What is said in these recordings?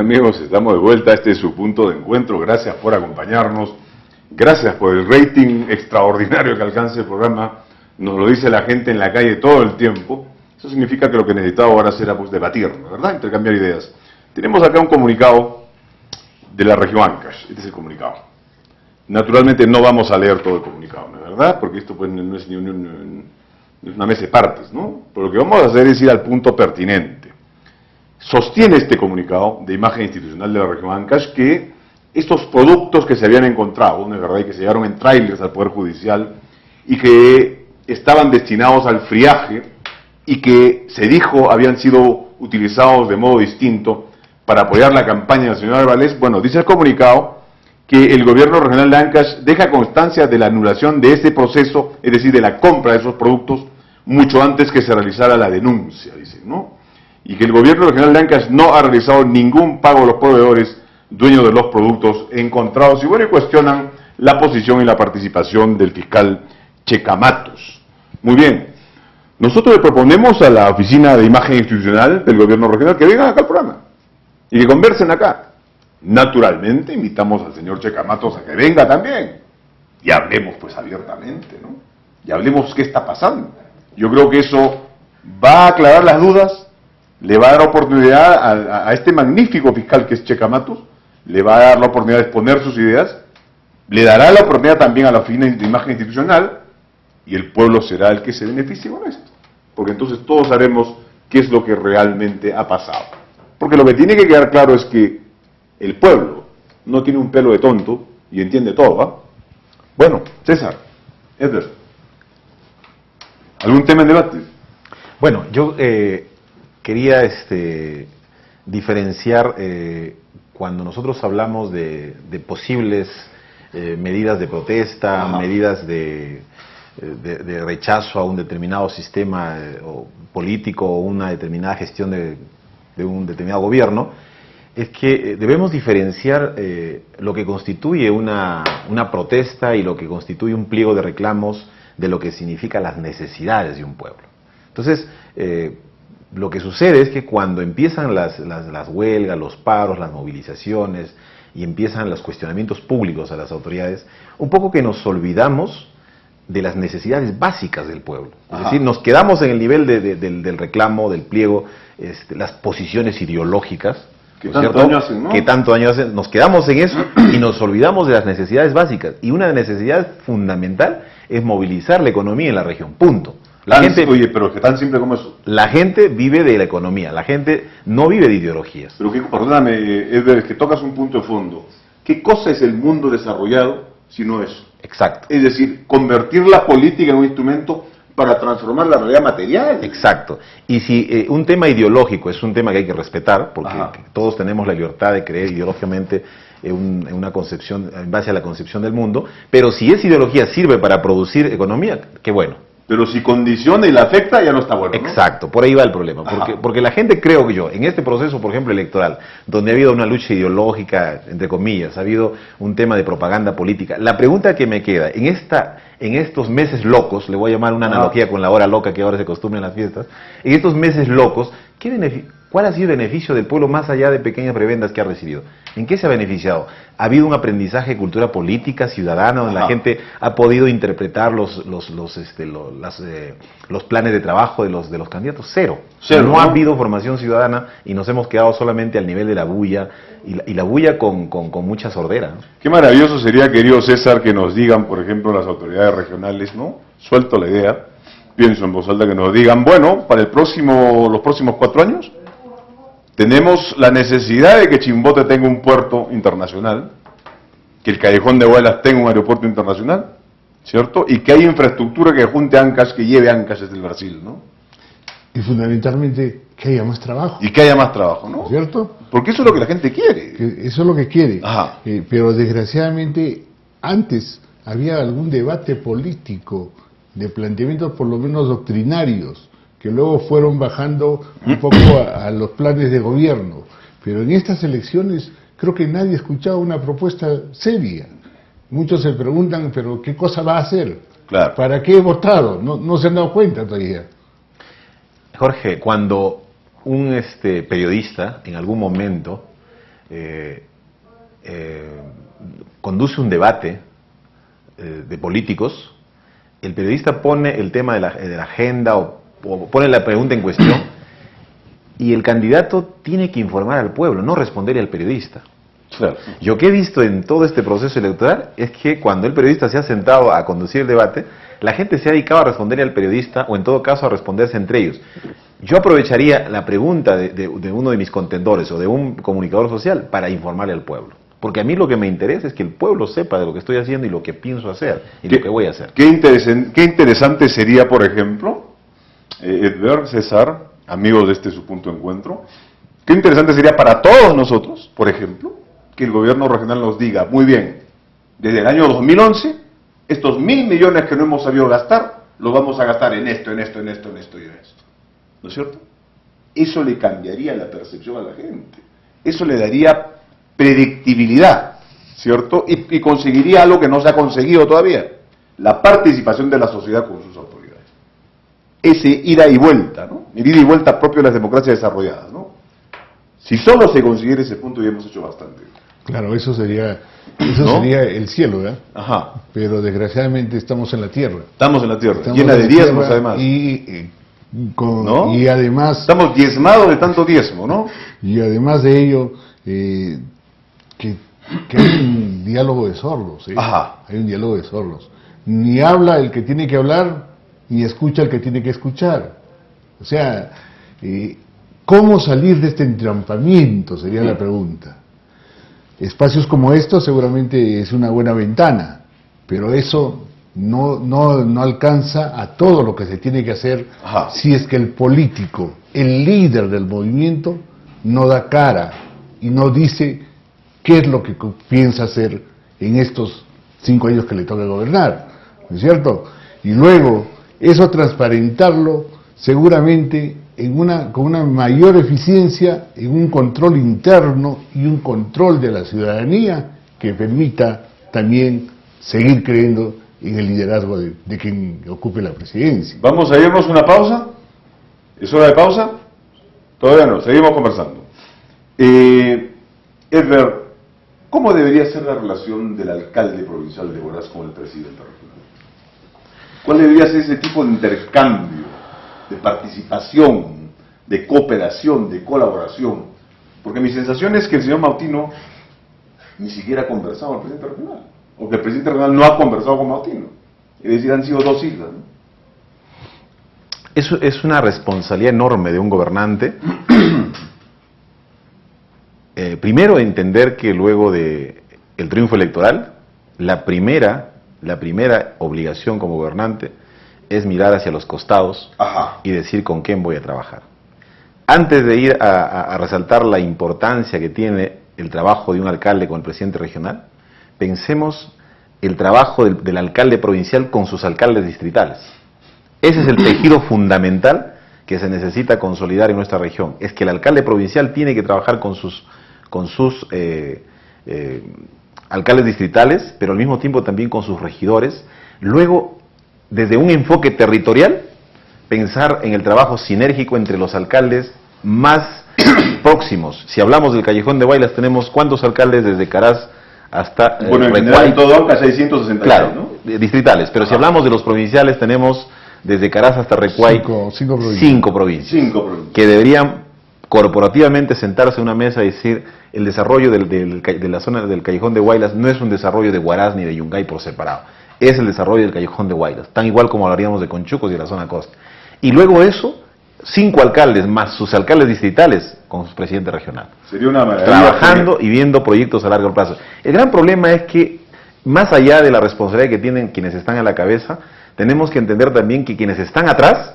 amigos, estamos de vuelta. Este es su punto de encuentro. Gracias por acompañarnos. Gracias por el rating extraordinario que alcanza el programa. Nos lo dice la gente en la calle todo el tiempo. Eso significa que lo que necesitaba ahora será pues debatir, ¿verdad? Intercambiar ideas. Tenemos acá un comunicado de la región Ancash. Este es el comunicado. Naturalmente no vamos a leer todo el comunicado, ¿no es verdad? Porque esto pues no es una mesa de partes, ¿no? Pero lo que vamos a hacer es ir al punto pertinente. Sostiene este comunicado de imagen institucional de la región Ancash que estos productos que se habían encontrado, ¿no es verdad?, y que se llevaron en trailers al Poder Judicial y que estaban destinados al friaje y que se dijo habían sido utilizados de modo distinto para apoyar la campaña del señor Álvarez, bueno, dice el comunicado que el gobierno regional de Ancash deja constancia de la anulación de este proceso, es decir, de la compra de esos productos, mucho antes que se realizara la denuncia, dice, ¿no? Y que el gobierno regional de Ancash no ha realizado ningún pago a los proveedores dueños de los productos encontrados, y bueno, y cuestionan la posición y la participación del fiscal Checamatos. Muy bien, nosotros le proponemos a la Oficina de Imagen Institucional del gobierno regional que vengan acá al programa y que conversen acá. Naturalmente invitamos al señor Checamatos a que venga también y hablemos pues abiertamente, ¿no? Y hablemos qué está pasando. Yo creo que eso va a aclarar las dudas, le va a dar oportunidad a este magnífico fiscal que es Checamatos, le va a dar la oportunidad de exponer sus ideas, le dará la oportunidad también a la Oficina de Imagen Institucional y el pueblo será el que se beneficie con esto. Porque entonces todos sabemos qué es lo que realmente ha pasado. Porque lo que tiene que quedar claro es que el pueblo no tiene un pelo de tonto y entiende todo, ¿ah? Bueno, César, Edgar, ¿algún tema en debate? Bueno, yo quería diferenciar cuando nosotros hablamos de posibles medidas de protesta, Ajá, medidas de rechazo a un determinado sistema político o una determinada gestión de un determinado gobierno, es que debemos diferenciar lo que constituye una protesta y lo que constituye un pliego de reclamos de lo que significa las necesidades de un pueblo. Entonces, lo que sucede es que cuando empiezan las huelgas, los paros, las movilizaciones y empiezan los cuestionamientos públicos a las autoridades, un poco que nos olvidamos de las necesidades básicas del pueblo. Es decir, nos quedamos en el nivel del reclamo, del pliego, las posiciones ideológicas, ¿qué tanto daño hacen, no? ¿Qué tanto daño hacen? Nos quedamos en eso y nos olvidamos de las necesidades básicas. Y una necesidad fundamental es movilizar la economía en la región, punto. Oye, pero es que tan simple como eso. La gente vive de la economía, la gente no vive de ideologías. Pero perdóname, Edgar, es que tocas un punto de fondo. ¿Qué cosa es el mundo desarrollado si no eso? Exacto. Es decir, convertir la política en un instrumento para transformar la realidad material. Exacto. Y si un tema ideológico es un tema que hay que respetar, porque todos tenemos la libertad de creer ideológicamente en una concepción, en base a la concepción del mundo, pero si esa ideología sirve para producir economía, qué bueno. Pero si condiciona y la afecta, ya no está bueno, ¿no? Exacto, por ahí va el problema. Porque la gente, creo que yo, en este proceso, por ejemplo, electoral, donde ha habido una lucha ideológica, entre comillas, ha habido un tema de propaganda política, la pregunta que me queda, en estos meses locos, le voy a llamar una analogía con la hora loca que ahora se acostumbra en las fiestas, en estos meses locos, ¿cuál ha sido el beneficio del pueblo más allá de pequeñas prebendas que ha recibido? ¿En qué se ha beneficiado? ¿Ha habido un aprendizaje de cultura política, ciudadana, donde la gente ha podido interpretar los planes de trabajo de los candidatos? Cero. No ha habido formación ciudadana y nos hemos quedado solamente al nivel de la bulla, y la bulla con mucha sordera, ¿no? Qué maravilloso sería, querido César, que nos digan, por ejemplo, las autoridades regionales, ¿no? Suelto la idea, pienso en voz alta, que nos digan, bueno, para los próximos 4 años, tenemos la necesidad de que Chimbote tenga un puerto internacional, que el Callejón de Huaylas tenga un aeropuerto internacional, ¿cierto? Y que haya infraestructura que junte Ancash, que lleve Ancash desde el Brasil, ¿no? Y fundamentalmente que haya más trabajo. Y que haya más trabajo, ¿no? ¿Cierto? Porque eso es lo que la gente quiere. Eso es lo que quiere. Ajá. Pero desgraciadamente antes había algún debate político de planteamientos por lo menos doctrinarios, que luego fueron bajando un poco a los planes de gobierno. Pero en estas elecciones creo que nadie ha escuchado una propuesta seria. Muchos se preguntan, pero ¿qué cosa va a hacer? Claro. ¿Para qué he votado? No se han dado cuenta todavía. Jorge, cuando un periodista en algún momento conduce un debate de políticos, el periodista pone el tema de la agenda o pone la pregunta en cuestión y el candidato tiene que informar al pueblo, no responderle al periodista. Claro. Yo que he visto en todo este proceso electoral es que cuando el periodista se ha sentado a conducir el debate, la gente se ha dedicado a responderle al periodista o en todo caso a responderse entre ellos. Yo aprovecharía la pregunta de uno de mis contendores o de un comunicador social para informarle al pueblo. Porque a mí lo que me interesa es que el pueblo sepa de lo que estoy haciendo y lo que pienso hacer y lo que voy a hacer. Qué interesante sería, por ejemplo, Edver, César, amigos de este su punto de encuentro, qué interesante sería para todos nosotros, por ejemplo, que el gobierno regional nos diga, muy bien, desde el año 2011, estos 1.000 millones que no hemos sabido gastar, los vamos a gastar en esto, en esto, en esto, en esto y en esto. ¿No es cierto? Eso le cambiaría la percepción a la gente. Eso le daría predictibilidad, ¿cierto? Y conseguiría algo que no se ha conseguido todavía, la participación de la sociedad con sus autoridades. Ese ida y vuelta, ¿no? El ida y vuelta propio de las democracias desarrolladas, ¿no? Si solo se consiguiera ese punto, ya hemos hecho bastante. Claro, eso sería ¿no? el cielo, ¿verdad? Ajá. Pero desgraciadamente estamos en la tierra. Estamos en la tierra, Estamos llena en de la diezmos tierra además. ¿No? Y además... Estamos diezmados de tanto diezmo, ¿no? Y además de ello, que hay un diálogo de sordos, ¿eh? Ajá. Hay un diálogo de sordos. Ni habla el que tiene que hablar, ni escucha el que tiene que escuchar. O sea, ¿cómo salir de este entrampamiento? Sería la pregunta. Espacios como estos seguramente es una buena ventana, pero eso no alcanza a todo lo que se tiene que hacer. Ajá. Si es que el político, el líder del movimiento, no da cara y no dice qué es lo que piensa hacer en estos 5 años que le toca gobernar, ¿no es cierto? Y luego eso transparentarlo seguramente con una mayor eficiencia en un control interno y un control de la ciudadanía que permita también seguir creyendo en el liderazgo de quien ocupe la presidencia. Vamos a irnos una pausa. ¿Es hora de pausa? Todavía no, seguimos conversando. Edver, ¿cómo debería ser la relación del alcalde provincial de Huaraz con el presidente regional? ¿Cuál debería ser ese tipo de intercambio, de participación, de cooperación, de colaboración? Porque mi sensación es que el señor Mautino ni siquiera ha conversado con el presidente regional, o que el presidente regional no ha conversado con Mautino. Es decir, han sido 2 islas, ¿no? Eso es una responsabilidad enorme de un gobernante. Primero, entender que luego del triunfo electoral, la primera obligación como gobernante es mirar hacia los costados. Ajá. Y decir con quién voy a trabajar. Antes de ir a resaltar la importancia que tiene el trabajo de un alcalde con el presidente regional, pensemos el trabajo del alcalde provincial con sus alcaldes distritales. Ese es el tejido fundamental que se necesita consolidar en nuestra región. Es que el alcalde provincial tiene que trabajar con sus alcaldes distritales, pero al mismo tiempo también con sus regidores. Luego, desde un enfoque territorial, pensar en el trabajo sinérgico entre los alcaldes más próximos. Si hablamos del Callejón de Huaylas, tenemos ¿cuántos alcaldes desde Caraz hasta bueno, en general, en todo Aucas 666, claro, ¿no? Distritales, pero si hablamos de los provinciales, tenemos desde Caraz hasta Recuay 5 provincias. 5 provincias. Que deberían corporativamente sentarse en una mesa y decir, el desarrollo de la zona del Callejón de Huaylas no es un desarrollo de Huaraz ni de Yungay por separado, es el desarrollo del Callejón de Huaylas, tan igual como hablaríamos de Conchucos y de la zona costa. Y luego eso, 5 alcaldes más sus alcaldes distritales con su presidente regional. Sería una maravilla. Trabajando y viendo proyectos a largo plazo. El gran problema es que, más allá de la responsabilidad que tienen quienes están a la cabeza, tenemos que entender también que quienes están atrás,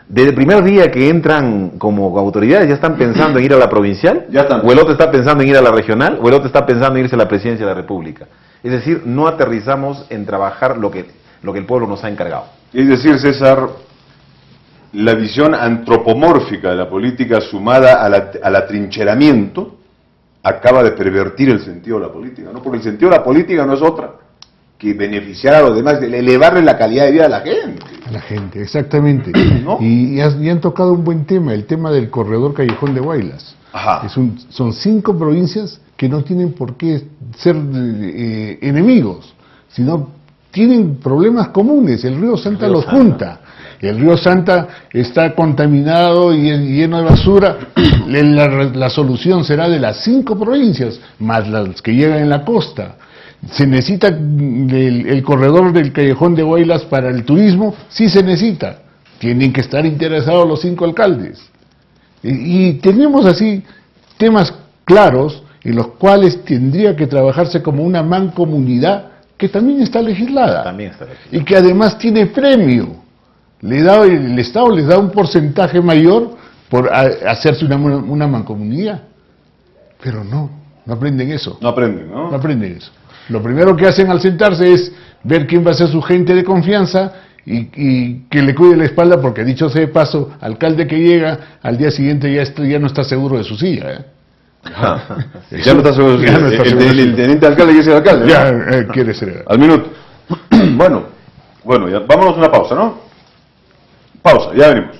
desde el primer día que entran como autoridades, ya están pensando en ir a la provincial, ya están. O el otro está pensando en ir a la regional, o el otro está pensando en irse a la presidencia de la República. Es decir, no aterrizamos en trabajar lo que el pueblo nos ha encargado. Es decir, César, la visión antropomórfica de la política sumada al atrincheramiento acaba de pervertir el sentido de la política, ¿no? Porque el sentido de la política no es otra que beneficiar a los demás, elevarle la calidad de vida a la gente. A la gente, exactamente. ¿No? Y han tocado un buen tema, el tema del corredor Callejón de Huaylas. Ajá. Son 5 provincias que no tienen por qué ser enemigos, sino tienen problemas comunes. El río Santa los junta. El río Santa está contaminado y lleno de basura. La solución será de las 5 provincias, más las que llegan en la costa. ¿Se necesita el corredor del Callejón de Huaylas para el turismo? Sí se necesita. Tienen que estar interesados los 5 alcaldes. Y tenemos así temas claros en los cuales tendría que trabajarse como una mancomunidad que también está legislada. Y que además tiene premio. El Estado les da un porcentaje mayor por hacerse una mancomunidad. Pero no aprenden eso. No aprenden, ¿no? No aprenden eso. Lo primero que hacen al sentarse es ver quién va a ser su gente de confianza y que le cuide la espalda, porque dicho sea de paso, alcalde que llega, al día siguiente ya no está seguro de su silla. Ya no está seguro de su silla. El teniente alcalde quiere ser alcalde, ¿no? Ya quiere ser. Al minuto. Bueno, ya, vámonos a una pausa, ¿no? Pausa, ya venimos.